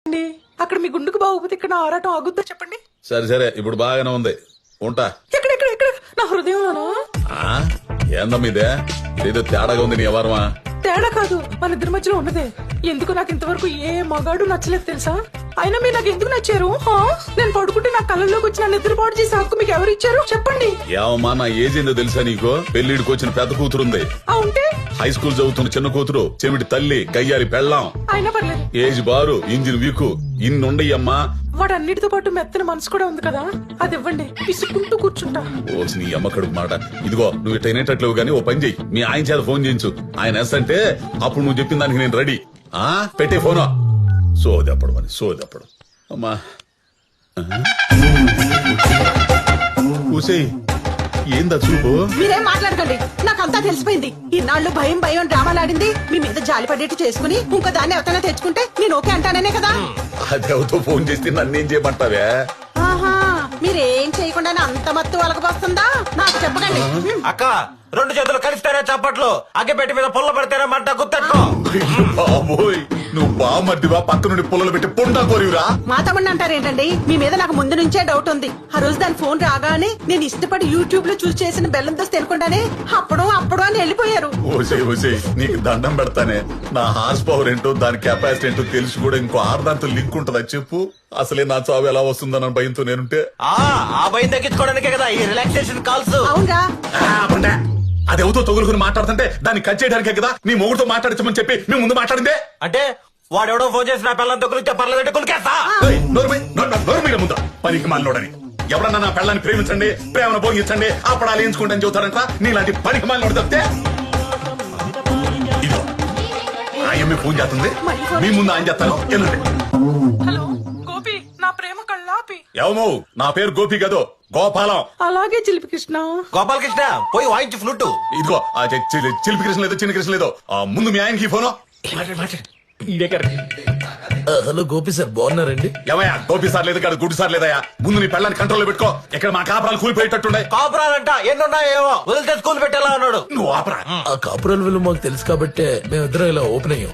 అండి అక్కడ మీ గుండుకు బాగోపోతే ఇక్కడ నా ఆరాటం ఆగుద్దా చెప్పండి. సరే సరే ఇప్పుడు బాగానే ఉంది ఉంటా. ఎక్కడ ఎక్కడ ఎక్కడ నా హృదయంలోనా? ఏందమ్మా ఇదే ఏదో తేడాగా ఉంది నీ ఎవరమా? తేడా కాదు, మన ఇద్దరి మధ్యలో ఉన్నదే. ఎందుకు నాకు ఇంతవరకు ఏ మగాడు నచ్చలేదు తెలుసా? అయినా మీరు నాకు ఎందుకు నచ్చారు? నేను పడుకుంటే నా కళ్ళల్లోకి వచ్చి నన్ను నిద్రపాటు చేసే హక్కు మీకు ఎవరు ఇచ్చారు చెప్పండి. ఏమమ్మా నా ఏజ్ ఏందో తెలుసా నీకు? పెళ్లిడికి వచ్చిన పెద్ద కూతురుంది, ఉంటే హై స్కూల్ చదువుతున్న చిన్న కూతురు, చెమిటి తల్లి, గయ్యాలి పెళ్ళాం, అయినా పర్లేదు. ఏజ్ బారు, ఇంజిన్ వీకు, ఇన్నుండయ్యమ్మా. వాడన్నిటితో పాటు మెత్తన మనసు కూడా ఉంది కదా, అది ఇవ్వండి, విసుకుంటూ కూర్చుంటా. ఓసి నీ అమ్మ కడుపు మాట. ఇదిగో నువ్వు ఇట్ట అయినట్లేవు గానీ ఓ పని చెయ్యి, మీ ఆయన చేత ఫోన్ చేయించు. ఆయన వేస్తంటే అప్పుడు నువ్వు చెప్పిన దానికి నేను రెడీ. పెట్టే ఫోను. సోదప్పుడు మరి సోదప్పుడు అమ్మా. కూసేయ్, ఏందా చూపు? మీరేం మాట్లాడకండి, నాకంతా తెలిసిపోయింది. ఇన్నాళ్ళు భయం భయం డ్రామాలాడింది మీ మీద జాలి పడేట్టు చేసుకుని ఇంకో దాన్ని ఎవరైనా తెచ్చుకుంటే నేను ఓకే అంటానే కదా. అదేవతో ఫోన్ చేస్తే నన్నేం చేయమంటావే? ఆహా, మీరేం చేయకుండానే అంత మత్తు వలకపోస్తుందా? నాకు చెప్పకండి. అక్క, రెండు చేతులు కలిస్తేనే చప్పట్లు, అగ్గిపెట్టి మీద పుల్ల పడితేనే మంట గుర్తెట్టుకో. బాబోయ్, నువ్వు బామర్దివా? పక్క నుండి పుల్లలు పెట్టి పుండా కోరివురా? మా తమ్ముడిని అంటారేంటండి? మీ మీద నాకు ముందు నుంచే డౌట్ ఉంది. ఆ రోజు దాని ఫోన్ రాగానే నేను ఇష్టపడి యూట్యూబ్ లో చూసి చేసిన బెల్లం దోశ తినకుండానే అప్పుడు అని వెళ్ళిపోయారు. ఓసే నీకు దండం పెడతానే. నా హార్స్ పవర్ ఏంటో, దాని కెపాసిటీ ఏంటో తెలిసి కూడా ఇంకో ఆర్దాంతో లింక్ ఉంటుందా చెప్పు? అసలే నా చావు ఎలా వస్తుందన్న భయంతో నేనుంటే. ఆ భయం తగ్గించుకోవడానికే కదా ఈ రిలాక్సేషన్ కాల్స్. అవునరా, అదేవుతో తగులుకుని మాట్లాడుతుంటే దాన్ని కట్ చేయడానికే కదా నీ మొగుడుతో మాట్లాడించమని చెప్పి మేము ముందు మాట్లాడిందే. అంటే వాడెవడో ఫోన్ చేసి నా పిల్లలతో గురించి పర్లేదంటే కులికేస్తా. నోరు మీద పనికి మాలోడని ఎవరన్నా నా పిల్లని ప్రేమించండి, ప్రేమను భోగించండి, అప్పుడు అలేయించుకుంటాను చెబుతారంట. నీలాంటి పనికి మాలోడు తప్పితే ఇదో ఆయమ్మ ఫోన్ చేస్తుంది, మీ ముందు ఆయన చేస్తాను. వెళ్ళండి. హలో గోపి, నా ప్రేమ కళ్ళాపి. ఏమో నా పేరు గోపి కదో, గోపాలం. అలాగే చిలిపి కృష్ణ. గోపాలకృష్ణ పోయి వాయించి ఫ్లూట్. ఇదిగో చిలిపి కృష్ణ లేదో చిన్న కృష్ణ లేదో ముందు మీ ఆయనకి ఫోను. హలో గోపి సార్, బాగున్నారండి? ఏమయ్యా గోపి సార్ లేదు కాదు, గుడ్డు సార్ లేదయ్యా. ముందు నీ పిల్లని కంట్రోల్లో పెట్టుకో. ఇక్కడ మా కాపురాలు కూలిపోయేటట్టుండే. కాపురాలంట ఎన్నున్నాయేమో వదిలితే స్కూల్ పెట్టేలా ఉన్నాడు. నువ్వు ఆపరా. ఆ కాపురాల విలువ మాకు తెలుసు కాబట్టే మేమిద్దరం ఇలా ఓపెన్ అయ్యాం.